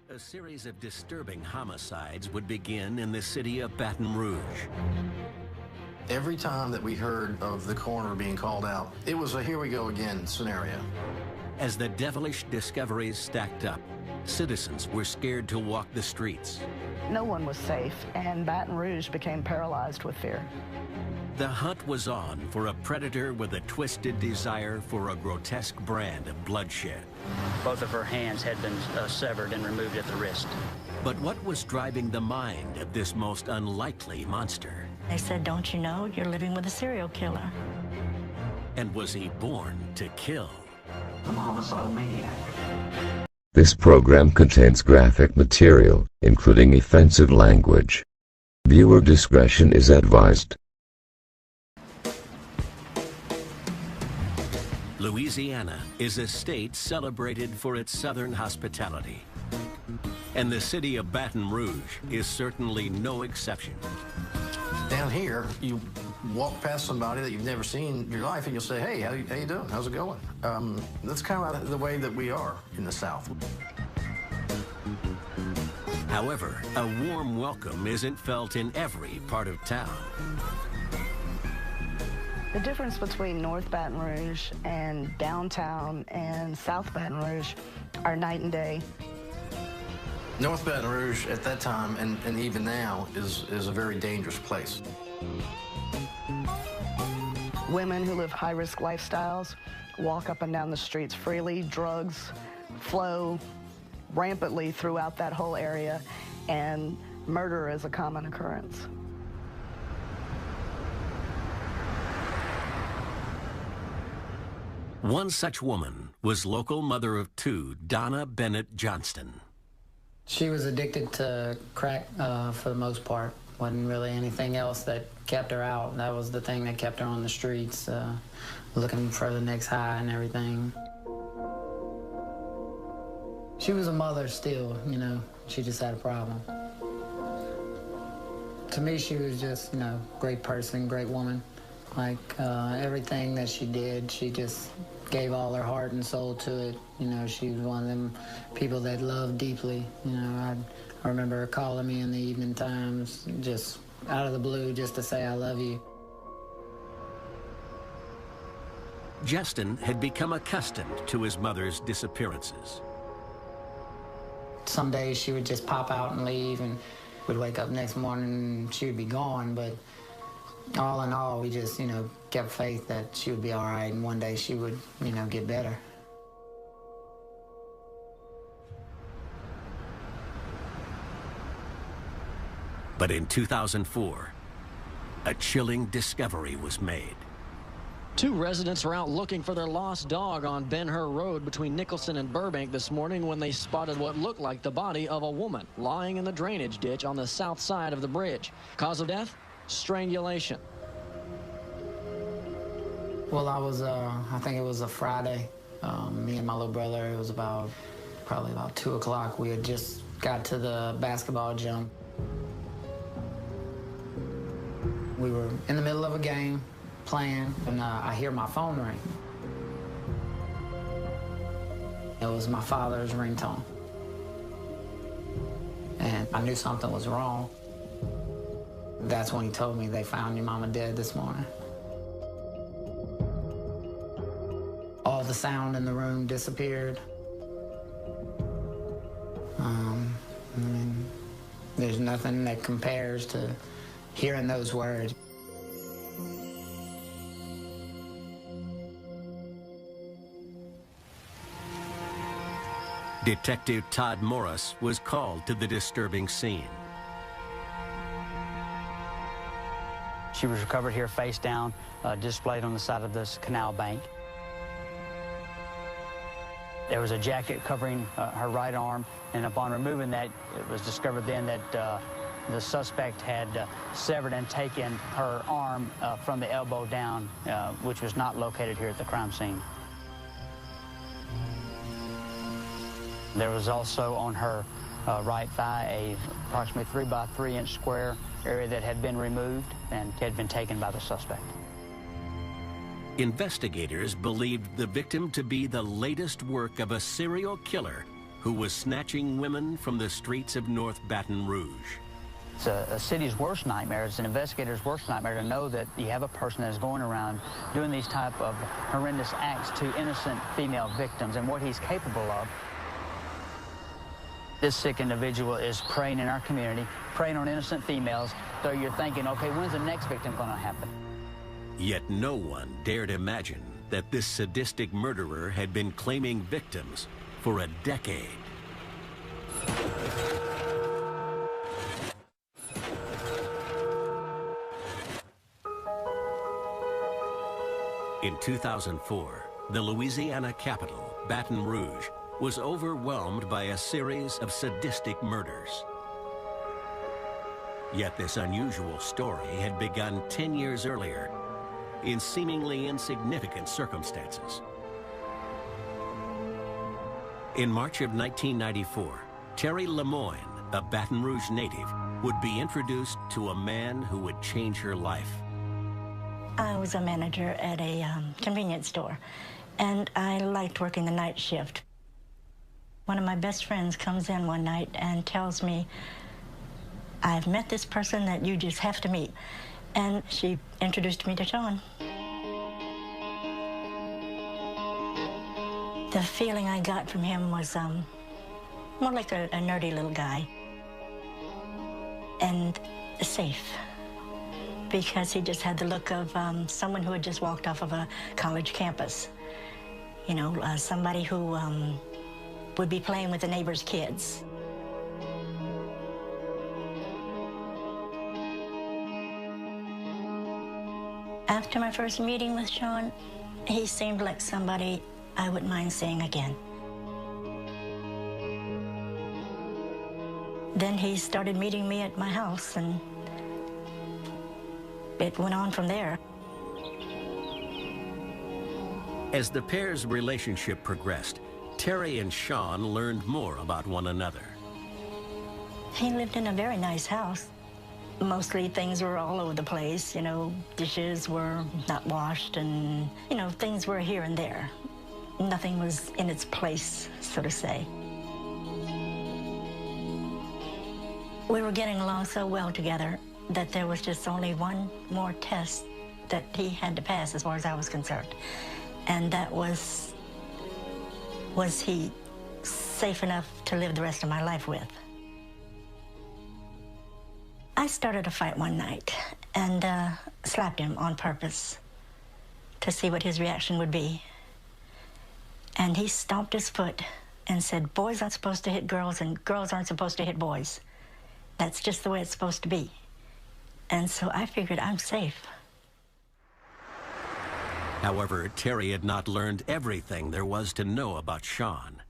A series of disturbing homicides would begin in the city of Baton Rouge. Every time that we heard of the coroner being called out, it was a here we go again scenario. As the devilish discoveries stacked up, citizens were scared to walk the streets. No one was safe, and Baton Rouge became paralyzed with fear. The hunt was on for a predator with a twisted desire for a grotesque brand of bloodshed. Both of her hands had been severed and removed at the wrist. But what was driving the mind of this most unlikely monster? They said, don't you know, you're living with a serial killer. And was he born to kill? I'm a homicidal maniac. This program contains graphic material, including offensive language. Viewer discretion is advised. Louisiana is a state celebrated for its southern hospitality. And the city of Baton Rouge is certainly no exception. Down here, you walk past somebody that you've never seen in your life and you'll say, hey, how you doing? How's it going? That's kind of the way that we are in the South. However, a warm welcome isn't felt in every part of town. The difference between North Baton Rouge and downtown and South Baton Rouge are night and day. North Baton Rouge at that time and even now is a very dangerous place. Women who live high-risk lifestyles walk up and down the streets freely. Drugs flow rampantly throughout that whole area, and murder is a common occurrence. One such woman was local mother of two, Donna Bennett Johnston. She was addicted to crack for the most part. Wasn't really anything else that kept her out. That was the thing that kept her on the streets, looking for the next high and everything. She was a mother still, you know. She just had a problem. To me, she was just, you know, great person, great woman. Like, everything that she did, she just gave all her heart and soul to it. You know, she was one of them people that loved deeply. You know, I remember her calling me in the evening times, just out of the blue, just to say, I love you. Justin had become accustomed to his mother's disappearances. Some days she would just pop out and leave, and we'd wake up next morning and she would be gone, but all in all, we just, you know, kept faith that she would be all right, and one day she would, you know, get better. But in 2004, a chilling discovery was made. Two residents were out looking for their lost dog on Ben-Hur Road between Nicholson and Burbank this morning when they spotted what looked like the body of a woman lying in the drainage ditch on the south side of the bridge. Cause of death? Strangulation. Well, I think it was a Friday. Me and my little brother, it was probably about 2 o'clock. We had just got to the basketball gym. We were in the middle of a game, playing, and I hear my phone ring. It was my father's ringtone. And I knew something was wrong. That's when he told me they found your mama dead this morning. All the sound in the room disappeared. I mean, there's nothing that compares to hearing those words. Detective Todd Morris was called to the disturbing scene. She was recovered here face down, displayed on the side of this canal bank. There was a jacket covering her right arm, and upon removing that, it was discovered then that the suspect had severed and taken her arm from the elbow down, which was not located here at the crime scene. There was also on her right thigh a approximately 3 by 3 inch square area that had been removed and had been taken by the suspect. Investigators believed the victim to be the latest work of a serial killer who was snatching women from the streets of North Baton Rouge. It's a city's worst nightmare. It's an investigator's worst nightmare to know that you have a person that's going around doing these type of horrendous acts to innocent female victims and what he's capable of. This sick individual is preying in our community, preying on innocent females, so you're thinking, okay, when's the next victim going to happen? Yet no one dared imagine that this sadistic murderer had been claiming victims for a decade. In 2004, the Louisiana capital, Baton Rouge, was overwhelmed by a series of sadistic murders. Yet this unusual story had begun 10 years earlier in seemingly insignificant circumstances. In March of 1994, Terry Lemoyne, a Baton Rouge native, would be introduced to a man who would change her life. I was a manager at a convenience store, and I liked working the night shift. One of my best friends comes in one night and tells me, "I've met this person that you just have to meet." And she introduced me to Sean. The feeling I got from him was more like a nerdy little guy, and safe, because he just had the look of someone who had just walked off of a college campus. You know, somebody who would be playing with the neighbors' kids. After my first meeting with Sean, he seemed like somebody I wouldn't mind seeing again. Then he started meeting me at my house, and it went on from there. As the pair's relationship progressed, Terry and Sean learned more about one another. He lived in a very nice house. Mostly things were all over the place, you know, dishes were not washed, and, you know, things were here and there. Nothing was in its place, so to say. We were getting along so well together that there was just only one more test that he had to pass as far as I was concerned. And that was he safe enough to live the rest of my life with? I started a fight one night and slapped him on purpose to see what his reaction would be. And he stomped his foot and said, "Boys aren't supposed to hit girls, and girls aren't supposed to hit boys. That's just the way it's supposed to be." And so I figured I'm safe. However, Terry had not learned everything there was to know about Sean.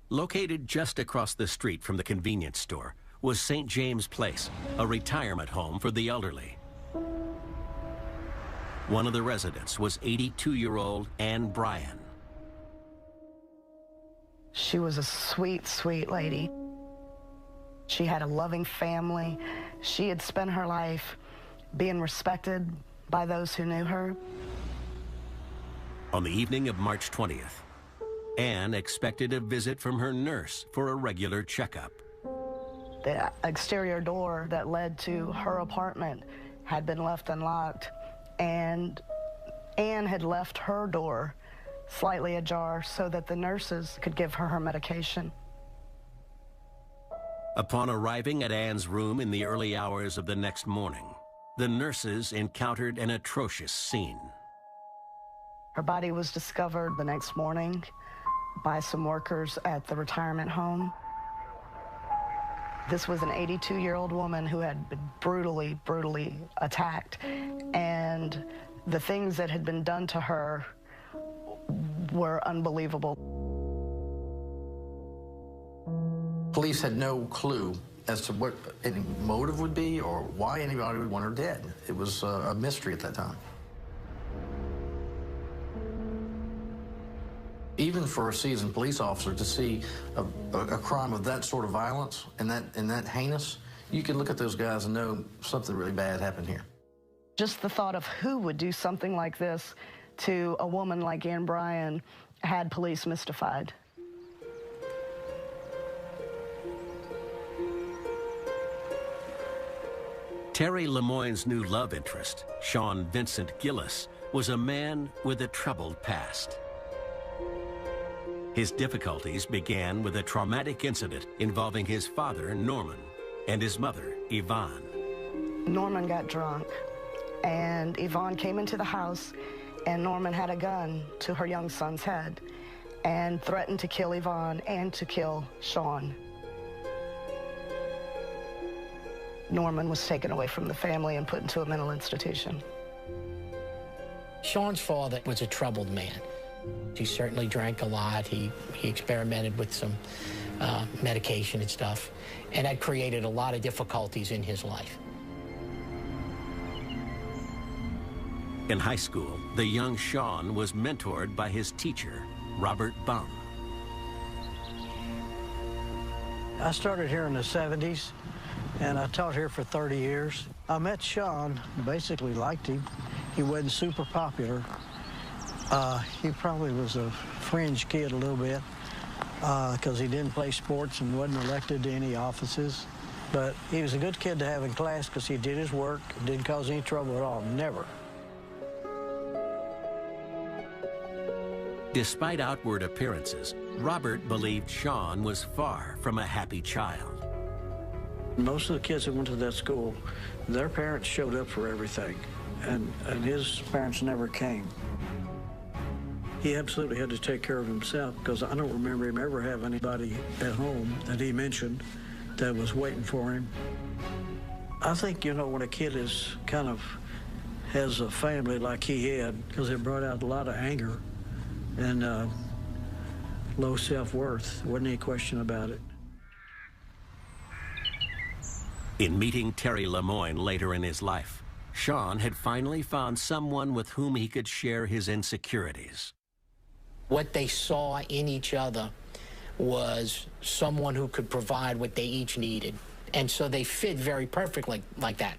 Located just across the street from the convenience store was St. James Place, a retirement home for the elderly. One of the residents was 82-year-old Ann Bryan. She was a sweet, sweet lady. She had a loving family. She had spent her life being respected by those who knew her. On the evening of March 20th, Ann expected a visit from her nurse for a regular checkup. The exterior door that led to her apartment had been left unlocked, and Ann had left her door slightly ajar so that the nurses could give her her medication. Upon arriving at Ann's room in the early hours of the next morning, the nurses encountered an atrocious scene. Her body was discovered the next morning by some workers at the retirement home. This was an 82-year-old woman who had been brutally, brutally attacked, and the things that had been done to her were unbelievable. Police had no clue as to what any motive would be or why anybody would want her dead. It was a mystery at that time. Even for a seasoned police officer to see a crime of that sort of violence and that heinous, you can look at those guys and know something really bad happened here. Just the thought of who would do something like this to a woman like Ann Bryan had police mystified. Terry Lemoyne's new love interest, Sean Vincent Gillis, was a man with a troubled past. His difficulties began with a traumatic incident involving his father, Norman, and his mother, Yvonne. Norman got drunk, and Yvonne came into the house, and Norman had a gun to her young son's head and threatened to kill Yvonne and to kill Sean. Norman was taken away from the family and put into a mental institution. Sean's father was a troubled man. He certainly drank a lot. He experimented with some medication and stuff, and that created a lot of difficulties in his life. In high school, the young Sean was mentored by his teacher, Robert Bum. I started here in the 70s, and I taught here for 30 years. I met Sean, basically liked him. He wasn't super popular. He probably was a fringe kid a little bit because he didn't play sports and wasn't elected to any offices. But he was a good kid to have in class because he did his work, didn't cause any trouble at all, never. Despite outward appearances, Robert believed Sean was far from a happy child. Most of the kids that went to that school, their parents showed up for everything, and his parents never came. He absolutely had to take care of himself because I don't remember him ever having anybody at home that he mentioned that was waiting for him. I think, you know, when a kid is kind of has a family like he had, because it brought out a lot of anger and low self-worth, wasn't any question about it. In meeting Terry Lemoyne later in his life, Sean had finally found someone with whom he could share his insecurities. What they saw in each other was someone who could provide what they each needed. And so they fit very perfectly like that.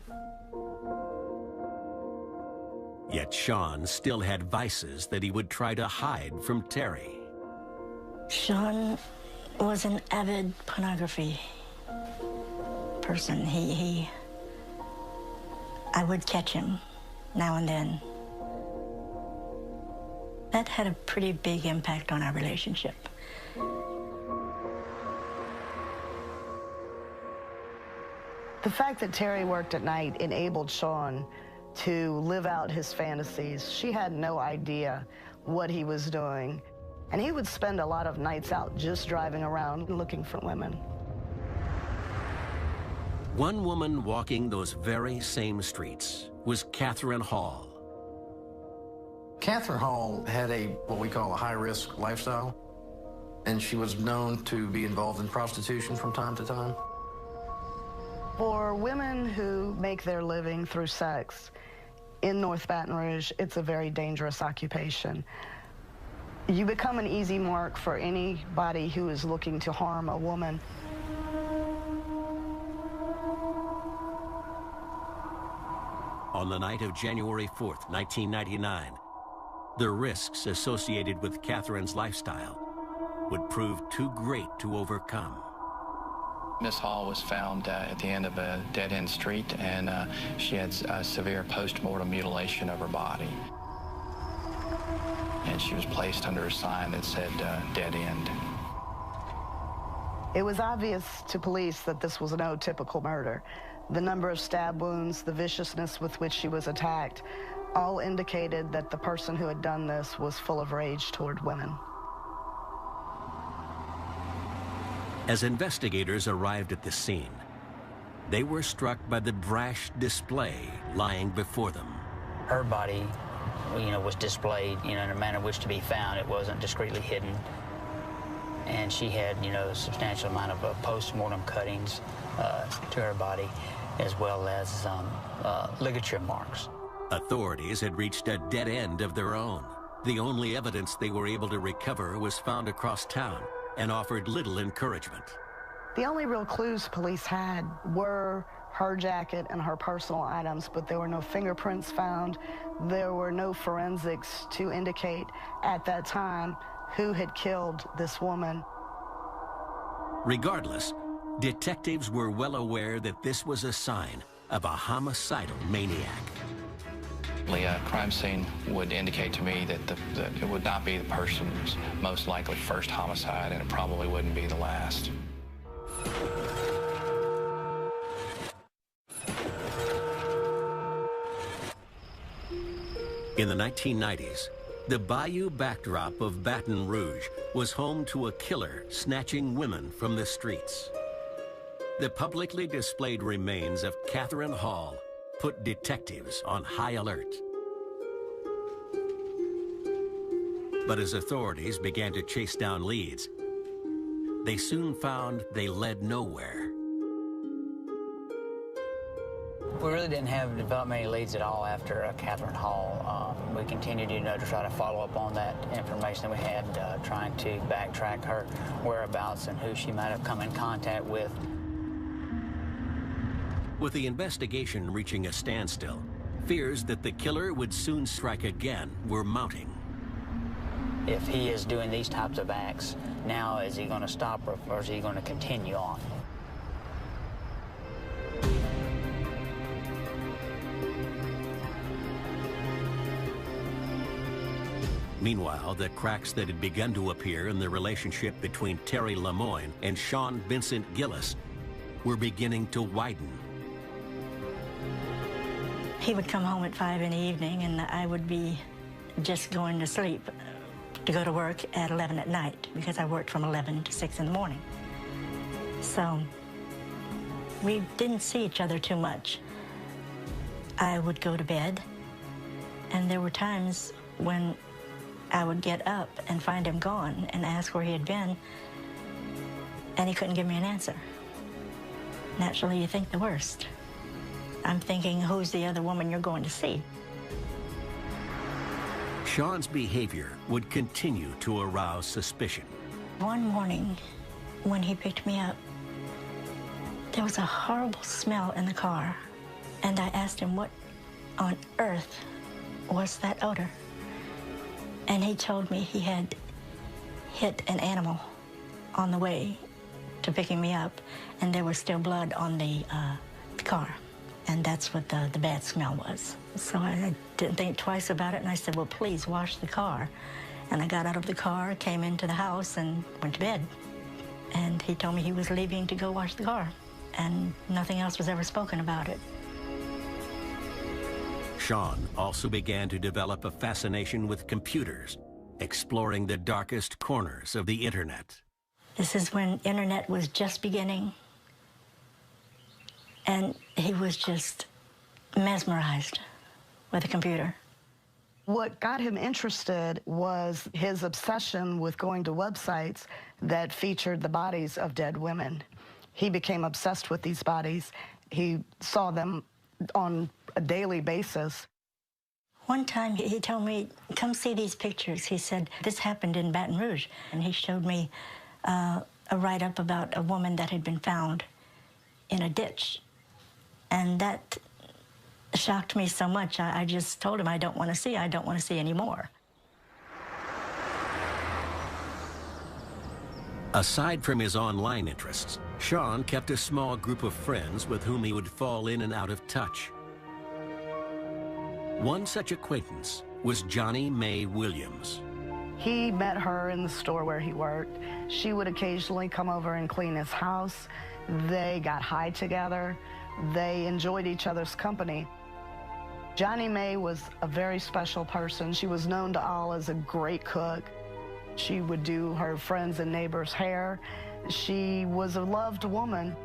Yet Sean still had vices that he would try to hide from Terry. Sean was an avid pornography person. I would catch him now and then. That had a pretty big impact on our relationship. The fact that Terry worked at night enabled Sean to live out his fantasies. She had no idea what he was doing. And he would spend a lot of nights out just driving around looking for women. One woman walking those very same streets was Catherine Hall. Catherine Hall had what we call a high-risk lifestyle, and she was known to be involved in prostitution from time to time. For women who make their living through sex in North Baton Rouge, it's a very dangerous occupation. You become an easy mark for anybody who is looking to harm a woman. On the night of January 4th, 1999, the risks associated with Catherine's lifestyle would prove too great to overcome. Miss Hall was found at the end of a dead-end street, and she had severe post-mortem mutilation of her body. And she was placed under a sign that said dead end. It was obvious to police that this was no typical murder. The number of stab wounds, the viciousness with which she was attacked, all indicated that the person who had done this was full of rage toward women. As investigators arrived at the scene, they were struck by the brash display lying before them. Her body, was displayed, in a manner which to be found. It wasn't discreetly hidden. And she had, a substantial amount of post-mortem cuttings to her body, as well as ligature marks. Authorities had reached a dead end of their own. The only evidence they were able to recover was found across town and offered little encouragement. The only real clues police had were her jacket and her personal items, but there were no fingerprints found. There were no forensics to indicate at that time who had killed this woman. Regardless, detectives were well aware that this was a sign of a homicidal maniac. A crime scene would indicate to me that it would not be the person's most likely first homicide, and it probably wouldn't be the last. In the 1990s, the bayou backdrop of Baton Rouge was home to a killer snatching women from the streets. The publicly displayed remains of Catherine Hall put detectives on high alert. But as authorities began to chase down leads, they soon found they led nowhere. We really didn't have developed many leads at all after Catherine Hall. We continued, to try to follow up on that information that we had, trying to backtrack her whereabouts and who she might have come in contact with. With the investigation reaching a standstill, fears that the killer would soon strike again were mounting. If he is doing these types of acts, now is he going to stop or is he going to continue on? Meanwhile, the cracks that had begun to appear in the relationship between Terry Lemoyne and Sean Vincent Gillis were beginning to widen. He would come home at 5 in the evening, and I would be just going to sleep to go to work at 11 at night, because I worked from 11 to 6 in the morning. So we didn't see each other too much. I would go to bed, and there were times when I would get up and find him gone and ask where he had been, and he couldn't give me an answer. Naturally, you think the worst. I'm thinking, who's the other woman you're going to see? Sean's behavior would continue to arouse suspicion. One morning, when he picked me up, there was a horrible smell in the car, and I asked him what on earth was that odor. And he told me he had hit an animal on the way to picking me up, and there was still blood on the car. And that's what the bad smell was. So I didn't think twice about it, and I said, well, please wash the car. And I got out of the car, came into the house, and went to bed. And he told me he was leaving to go wash the car, and nothing else was ever spoken about it. Sean also began to develop a fascination with computers, exploring the darkest corners of the internet. This is when internet was just beginning, and he was just mesmerized with a computer. What got him interested was his obsession with going to websites that featured the bodies of dead women. He became obsessed with these bodies. He saw them on a daily basis. One time he told me, come see these pictures. He said, this happened in Baton Rouge. And he showed me a write-up about a woman that had been found in a ditch. And that shocked me so much, I just told him, I don't want to see anymore. Aside from his online interests, Sean kept a small group of friends with whom he would fall in and out of touch. One such acquaintance was Johnny Mae Williams. He met her in the store where he worked. She would occasionally come over and clean his house. They got high together. They enjoyed each other's company. Johnny Mae was a very special person. She was known to all as a great cook. She would do her friends' and neighbors' hair. She was a loved woman.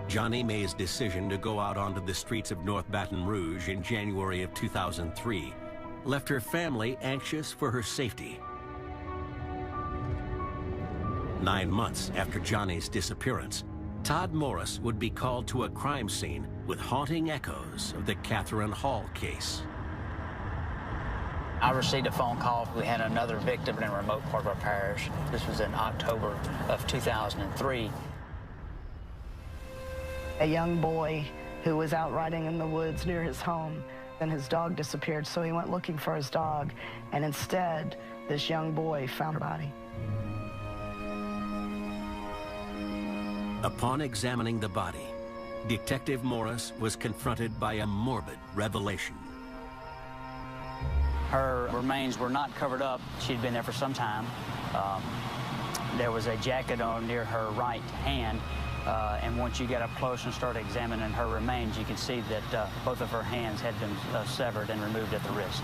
Johnny Mae's decision to go out onto the streets of North Baton Rouge in January of 2003 left her family anxious for her safety. 9 months after Johnny's disappearance, Todd Morris would be called to a crime scene with haunting echoes of the Catherine Hall case. I received a phone call. We had another victim in a remote part of our parish. This was in October of 2003. A young boy who was out riding in the woods near his home, and his dog disappeared, so he went looking for his dog, and instead, this young boy found her body. Upon examining the body, Detective Morris was confronted by a morbid revelation. Her remains were not covered up. She'd been there for some time. There was a jacket on near her right hand, and once you get up close and start examining her remains, you can see that both of her hands had been severed and removed at the wrist.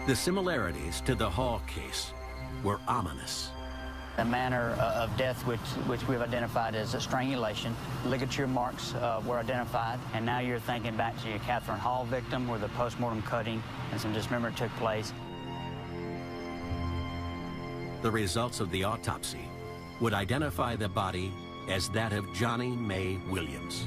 The similarities to the Hall case were ominous. The manner of death, which we've identified as a strangulation. Ligature marks were identified, and now you're thinking back to your Catherine Hall victim, where the postmortem cutting and some dismemberment took place. The results of the autopsy would identify the body as that of Johnny May Williams.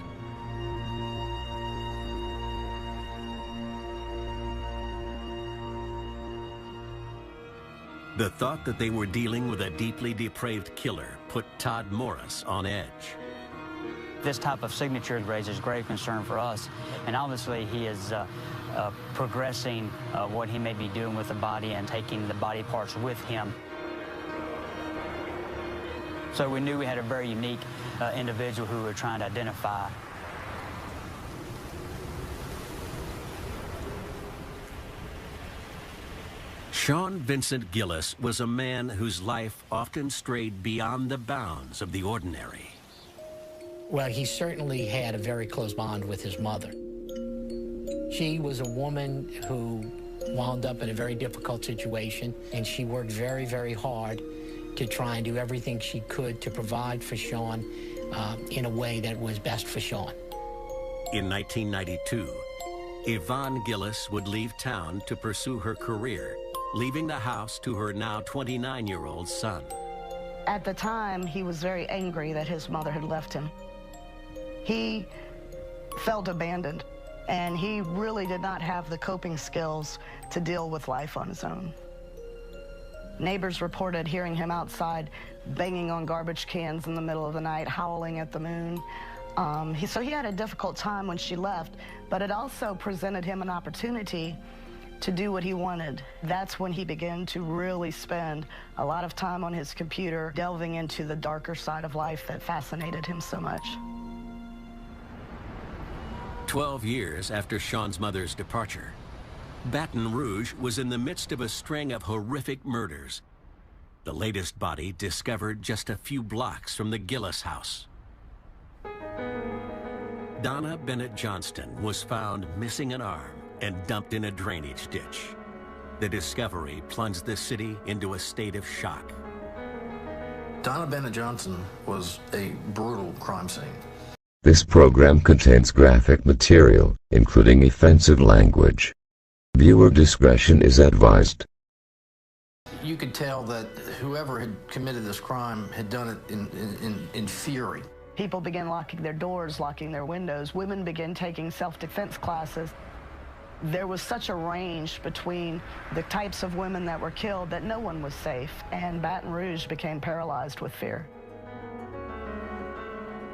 The thought that they were dealing with a deeply depraved killer put Todd Morris on edge. This type of signature raises grave concern for us, and obviously he is progressing what he may be doing with the body and taking the body parts with him. So we knew we had a very unique individual who we were trying to identify. Sean Vincent Gillis was a man whose life often strayed beyond the bounds of the ordinary. Well, he certainly had a very close bond with his mother. She was a woman who wound up in a very difficult situation, and she worked very, very hard to try and do everything she could to provide for Sean in a way that was best for Sean. In 1992, Yvonne Gillis would leave town to pursue her career, leaving the house to her now 29-year-old son. At the time, he was very angry that his mother had left him. He felt abandoned, and he really did not have the coping skills to deal with life on his own. Neighbors reported hearing him outside banging on garbage cans in the middle of the night, howling at the moon. So he had a difficult time when she left, but it also presented him an opportunity to do what he wanted. That's when he began to really spend a lot of time on his computer, delving into the darker side of life that fascinated him so much. 12 years after Sean's mother's departure, Baton Rouge was in the midst of a string of horrific murders. The latest body discovered just a few blocks from the Gillis house. Donna Bennett Johnston was found missing an arm and dumped in a drainage ditch. The discovery plunged the city into a state of shock. Donna Bennett Johnston was a brutal crime scene. This program contains graphic material, including offensive language. Viewer discretion is advised. You could tell that whoever had committed this crime had done it in fury. People began locking their doors, locking their windows. Women began taking self-defense classes. There was such a range between the types of women that were killed that no one was safe, and Baton Rouge became paralyzed with fear.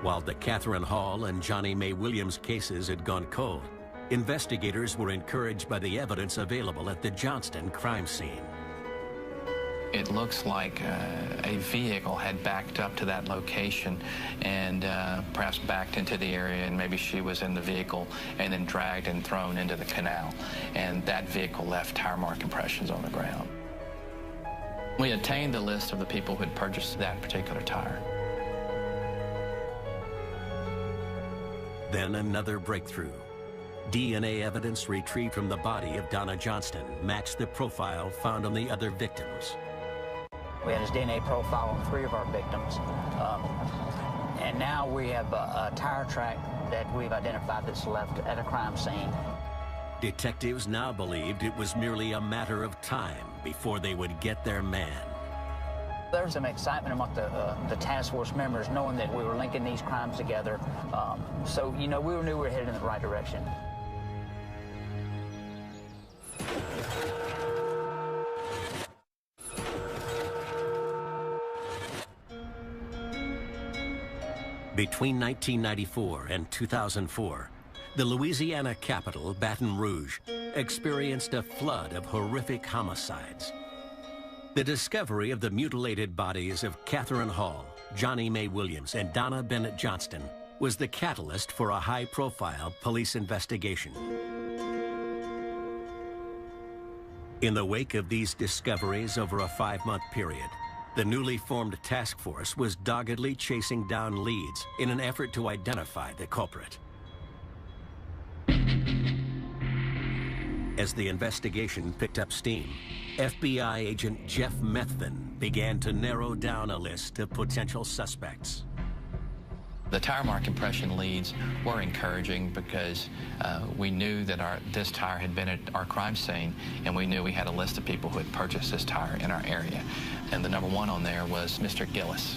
While the Catherine Hall and Johnny May Williams cases had gone cold, investigators were encouraged by the evidence available at the Johnston crime scene. It looks like a vehicle had backed up to that location and perhaps backed into the area, and maybe she was in the vehicle and then dragged and thrown into the canal. And that vehicle left tire mark impressions on the ground. We obtained the list of the people who had purchased that particular tire. Then another breakthrough. DNA evidence retrieved from the body of Donna Johnston matched the profile found on the other victims. We had his DNA profile on 3 of our victims. And now we have a tire track that we've identified that's left at a crime scene. Detectives now believed it was merely a matter of time before they would get their man. There was some excitement among the task force members, knowing that we were linking these crimes together. So, you know, we knew we were headed in the right direction. Between 1994 and 2004, the Louisiana capital, Baton Rouge, experienced a flood of horrific homicides. The discovery of the mutilated bodies of Catherine Hall, Johnny Mae Williams and Donna Bennett Johnston was the catalyst for a high-profile police investigation. In the wake of these discoveries over a 5-month period, the newly formed task force was doggedly chasing down leads in an effort to identify the culprit. As the investigation picked up steam, FBI agent Jeff Methvin began to narrow down a list of potential suspects. The tire mark impression leads were encouraging because we knew that this tire had been at our crime scene, and we knew we had a list of people who had purchased this tire in our area. And the number one on there was Mr. Gillis.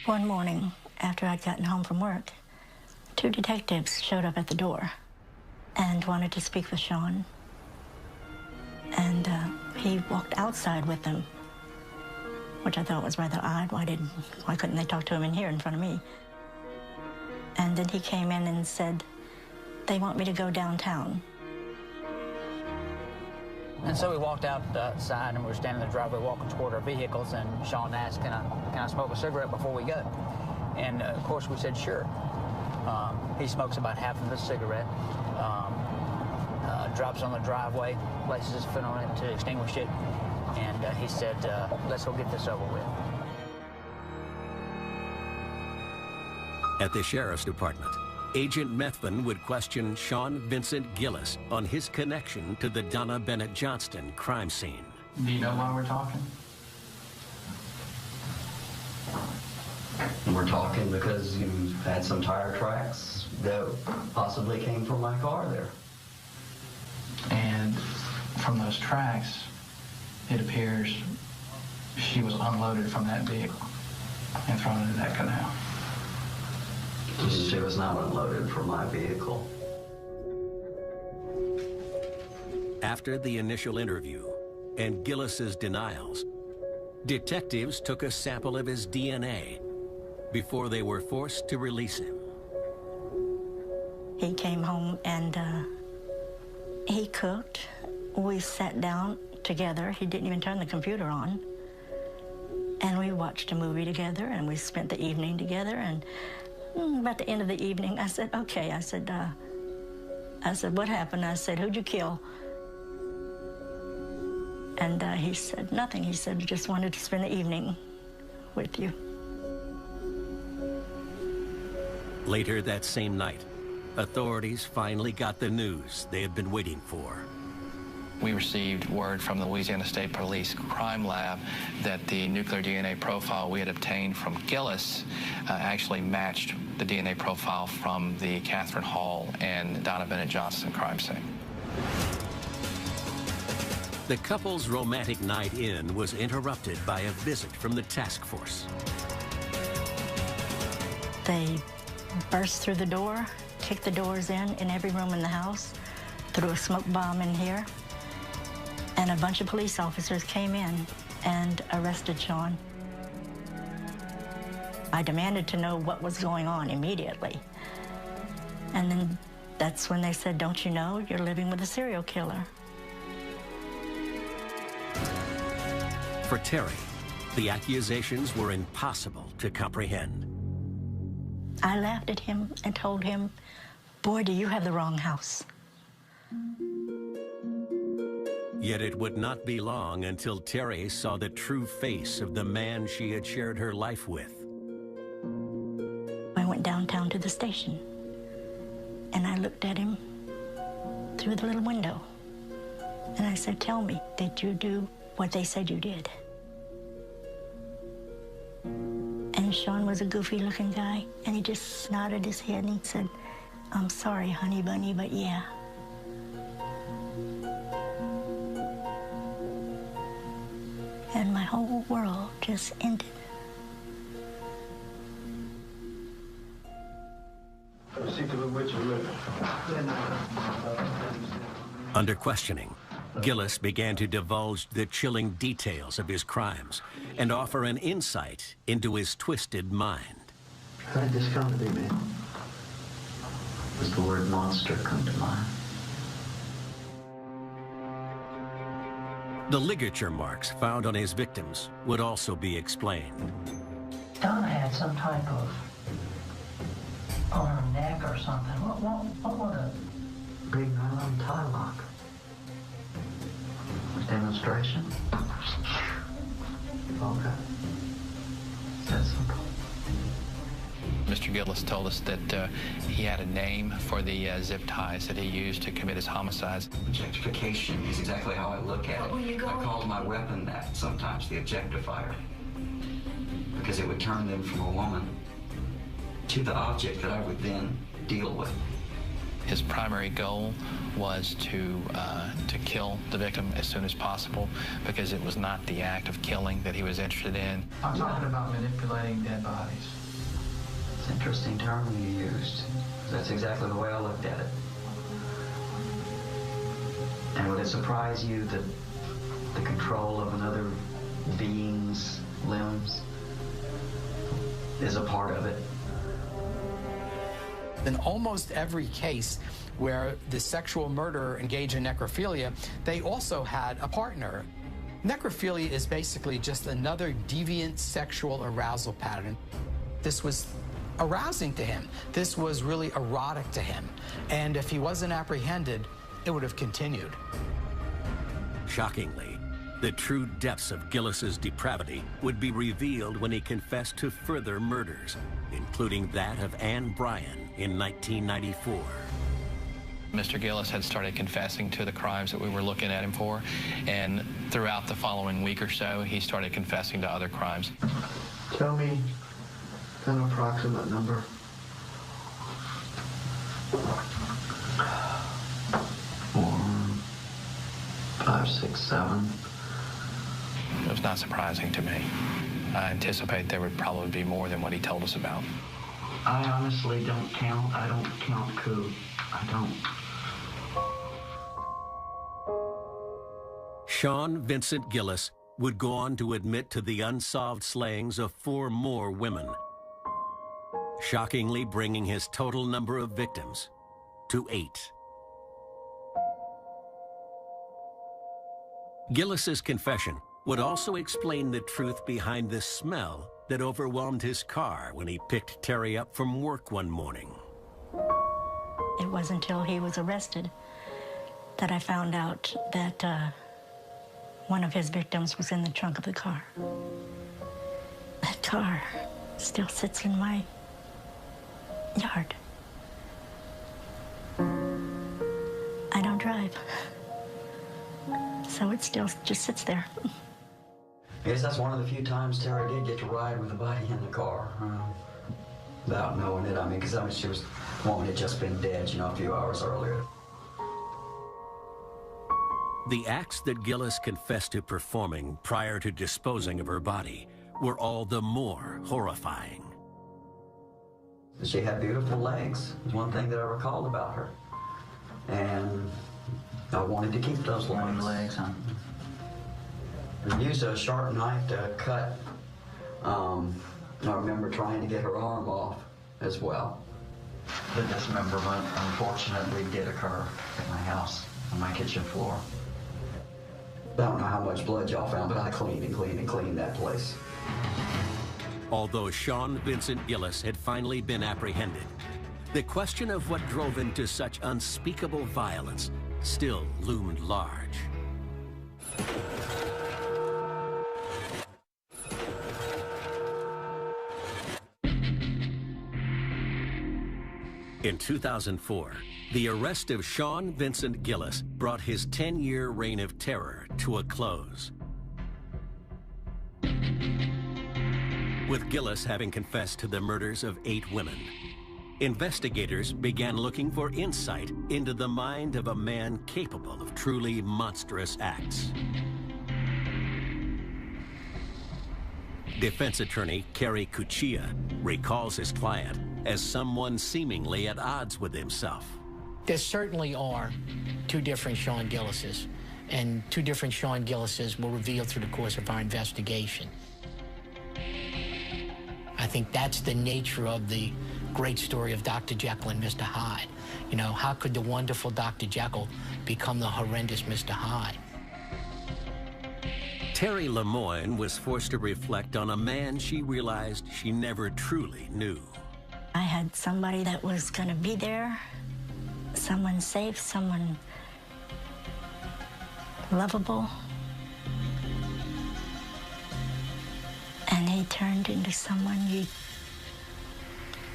One morning, after I'd gotten home from work, 2 detectives showed up at the door and wanted to speak with Sean. And he walked outside with them, which I thought was rather odd. Why couldn't they talk to him in here in front of me? And then he came in and said, they want me to go downtown. And so we walked outside, and we were standing in the driveway walking toward our vehicles, and Sean asked, can I smoke a cigarette before we go? And of course we said, sure. He smokes about half of a cigarette, drops on the driveway, places his foot on it to extinguish it, and he said, let's go get this over with. At the Sheriff's Department, Agent Methvin would question Sean Vincent Gillis on his connection to the Donna Bennett Johnston crime scene. Do you know why we're talking? We're talking because you had some tire tracks that possibly came from my car there. And from those tracks, it appears she was unloaded from that vehicle and thrown into that canal. She was not unloaded from my vehicle. After the initial interview and Gillis's denials, detectives took a sample of his DNA before they were forced to release him. He came home and he cooked. We sat down together. He didn't even turn the computer on. And we watched a movie together, and we spent the evening together. And about the end of the evening, I said, okay. I said, what happened? I said, who'd you kill? And he said, nothing. He said, just wanted to spend the evening with you. Later that same night, authorities finally got the news they had been waiting for. We received word from the Louisiana State Police Crime Lab that the nuclear DNA profile we had obtained from Gillis actually matched the DNA profile from the Catherine Hall and Donna Bennett Johnston crime scene. The couple's romantic night in was interrupted by a visit from the task force. They burst through the door, kicked the doors in every room in the house, threw a smoke bomb in here, and a bunch of police officers came in and arrested Sean. I demanded to know what was going on immediately. And then that's when they said, don't you know, you're living with a serial killer. For Terry, the accusations were impossible to comprehend. I laughed at him and told him, boy, do you have the wrong house. Yet it would not be long until Terry saw the true face of the man she had shared her life with. I went downtown to the station, and I looked at him through the little window. And I said, tell me, did you do what they said you did? And Sean was a goofy-looking guy, and he just nodded his head, and he said, I'm sorry, honey bunny, but yeah. And my whole world just ended. Under questioning, Gillis began to divulge the chilling details of his crimes and offer an insight into his twisted mind. How did this come to be, man? Does the word monster come to mind? The ligature marks found on his victims would also be explained. Donna had some type of, on her neck or something. What was it? Big nylon tie lock. Demonstration? Okay. That's simple. Mr. Gillis told us that he had a name for the zip ties that he used to commit his homicides. Objectification is exactly how I look at it. I call my weapon that sometimes, the objectifier. Because it would turn them from a woman to the object that I would then deal with. His primary goal was to kill the victim as soon as possible, because it was not the act of killing that he was interested in. I'm talking about manipulating dead bodies. It's an interesting term you used. That's exactly the way I looked at it. And would it surprise you that the control of another being's limbs is a part of it? In almost every case where the sexual murderer engaged in necrophilia, they also had a partner. Necrophilia is basically just another deviant sexual arousal pattern. This was arousing to him. This was really erotic to him. And if he wasn't apprehended, it would have continued. Shockingly, the true depths of Gillis's depravity would be revealed when he confessed to further murders, including that of Ann Bryan in 1994. Mr. Gillis had started confessing to the crimes that we were looking at him for, and throughout the following week or so, he started confessing to other crimes. Tell me an approximate number. 4, 5, 6, 7. It was not surprising to me. I anticipate there would probably be more than what he told us about. I honestly don't count. I don't count coup. I don't. Sean Vincent Gillis would go on to admit to the unsolved slayings of 4 more women, shockingly bringing his total number of victims to 8. Gillis's confession would also explain the truth behind the smell that overwhelmed his car when he picked Terry up from work one morning. It wasn't until he was arrested that I found out that one of his victims was in the trunk of the car. That car still sits in my yard. I don't drive, so it still just sits there. I guess that's one of the few times Terry did get to ride with the body in the car. Without knowing it, I mean, because she was, the woman had just been dead, you know, a few hours earlier. The acts that Gillis confessed to performing prior to disposing of her body were all the more horrifying. She had beautiful legs. It's one thing that I recalled about her. And I wanted to keep those legs. Huh? I used a sharp knife to cut. I remember trying to get her arm off as well. The dismemberment, unfortunately, did occur at my house, on my kitchen floor. I don't know how much blood y'all found, but I cleaned and cleaned and cleaned that place. Although Sean Vincent Gillis had finally been apprehended, the question of what drove him to such unspeakable violence still loomed large. In 2004, the arrest of Sean Vincent Gillis brought his 10-year reign of terror to a close. With Gillis having confessed to the murders of 8 women, investigators began looking for insight into the mind of a man capable of truly monstrous acts. Defense attorney Kerry Cuccia recalls his client as someone seemingly at odds with himself. There certainly are 2 different Sean Gillises, and 2 different Sean Gillises were revealed through the course of our investigation. I think that's the nature of the great story of Dr. Jekyll and Mr. Hyde. You know, how could the wonderful Dr. Jekyll become the horrendous Mr. Hyde? Terry Lemoyne was forced to reflect on a man she realized she never truly knew. I had somebody that was going to be there, someone safe, someone lovable. And he turned into someone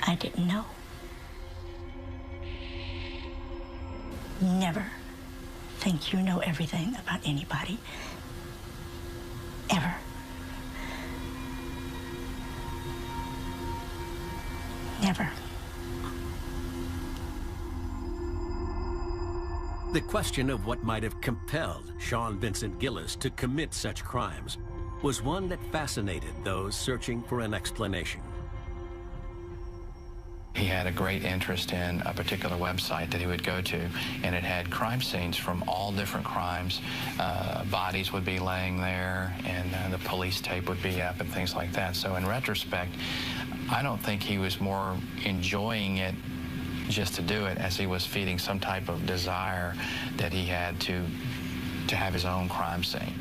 I didn't know. Never think you know everything about anybody. Ever. Never. The question of what might have compelled Sean Vincent Gillis to commit such crimes was one that fascinated those searching for an explanation. He had a great interest in a particular website that he would go to, and it had crime scenes from all different crimes. Bodies would be laying there, and the police tape would be up and things like that. So in retrospect, I don't think he was more enjoying it just to do it as he was feeding some type of desire that he had to have his own crime scene.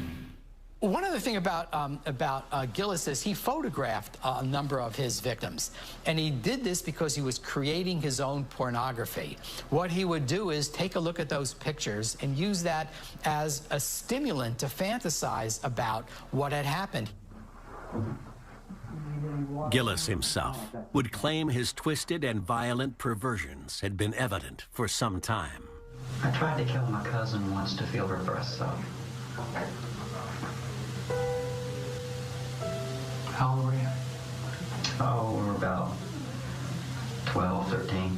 One other thing about Gillis is he photographed a number of his victims, and he did this because he was creating his own pornography. What he would do is take a look at those pictures and use that as a stimulant to fantasize about what had happened. Gillis himself would claim his twisted and violent perversions had been evident for some time. I tried to kill my cousin once to feel her breasts up. How old were you? Oh, we were about 12, 13.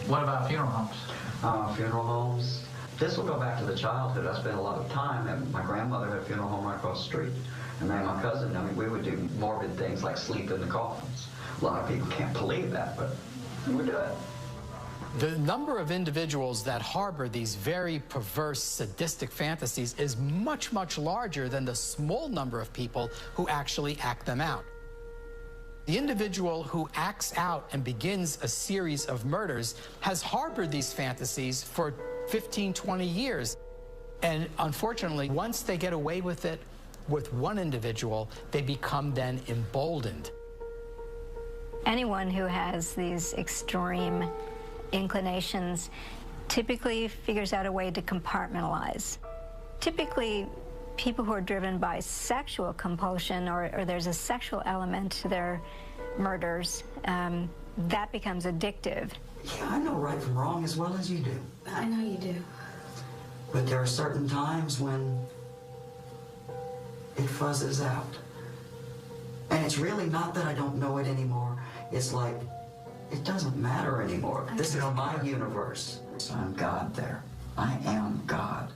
What about funeral homes? Funeral homes. This will go back to the childhood. I spent a lot of time, and my grandmother had a funeral home right across the street. And then my cousin, I mean, we would do morbid things like sleep in the coffins. A lot of people can't believe that, but we would do it. The number of individuals that harbor these very perverse, sadistic fantasies is much, much larger than the small number of people who actually act them out. The individual who acts out and begins a series of murders has harbored these fantasies for 15, 20 years. And unfortunately, once they get away with it with one individual, they become then emboldened. Anyone who has these extreme inclinations typically figures out a way to compartmentalize. Typically, people who are driven by sexual compulsion or there's a sexual element to their murders, that becomes addictive. Yeah, I know right from wrong as well as you do. I know you do. But there are certain times when it fuzzes out. And it's really not that I don't know it anymore. It's like, it doesn't matter anymore. This is my universe. So I'm God there. I am God.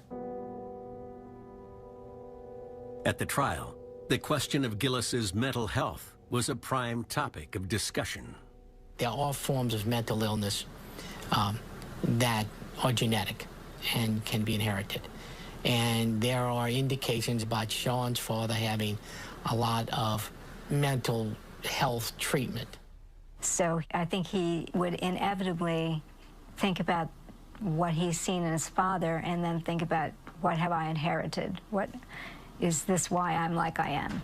At the trial, the question of Gillis's mental health was a prime topic of discussion. There are all forms of mental illness that are genetic and can be inherited. And there are indications about Sean's father having a lot of mental health treatment. So I think he would inevitably think about what he's seen in his father and then think about, what have I inherited? What is this why I'm like I am?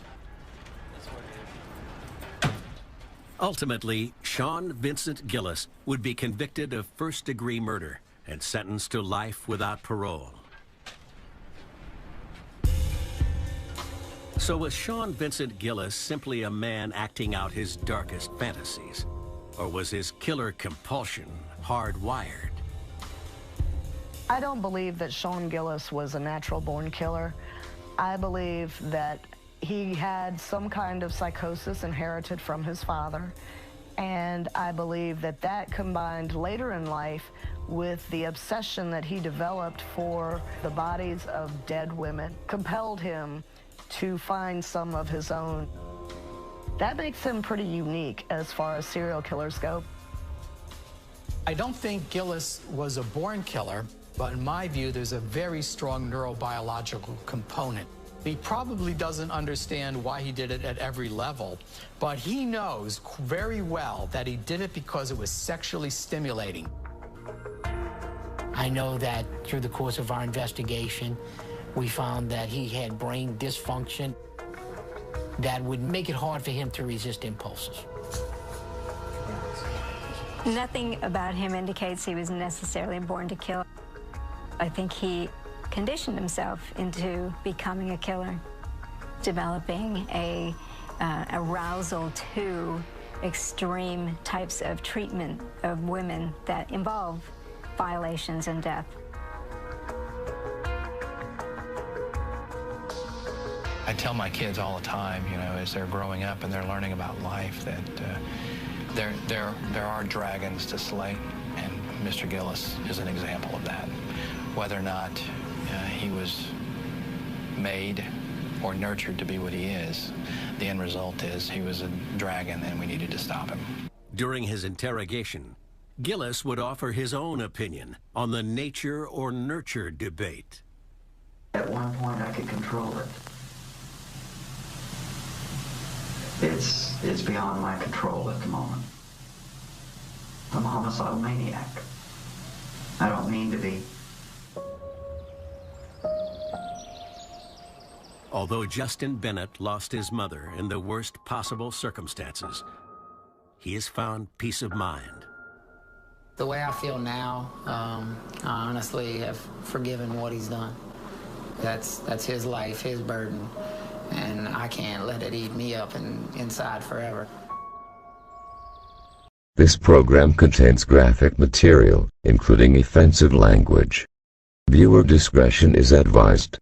Ultimately, Sean Vincent Gillis would be convicted of first-degree murder and sentenced to life without parole. So was Sean Vincent Gillis simply a man acting out his darkest fantasies? Or was his killer compulsion hardwired? I don't believe that Sean Gillis was a natural-born killer. I believe that he had some kind of psychosis inherited from his father, and I believe that that combined later in life with the obsession that he developed for the bodies of dead women compelled him to find some of his own. That makes him pretty unique as far as serial killers go. I don't think Gillis was a born killer, but in my view, there's a very strong neurobiological component. He probably doesn't understand why he did it at every level, but he knows very well that he did it because it was sexually stimulating. I know that through the course of our investigation, We found that he had brain dysfunction that would make it hard for him to resist impulses. Nothing about him indicates he was necessarily born to kill. I think he conditioned himself into becoming a killer, developing a arousal to extreme types of treatment of women that involve violations and death. I tell my kids all the time, you know, as they're growing up and they're learning about life, that there are dragons to slay, and Mr. Gillis is an example of that. Whether or not he was made or nurtured to be what he is, the end result is he was a dragon and we needed to stop him. During his interrogation, Gillis would offer his own opinion on the nature or nurture debate. At one point I could control it. It's beyond my control at the moment. I'm a homicidal maniac. I don't mean to be. Although Justin Bennett lost his mother in the worst possible circumstances, he has found peace of mind. The way I feel now, I honestly have forgiven what he's done. That's his life, his burden, and I can't let it eat me up inside forever. This program contains graphic material, including offensive language. Viewer discretion is advised.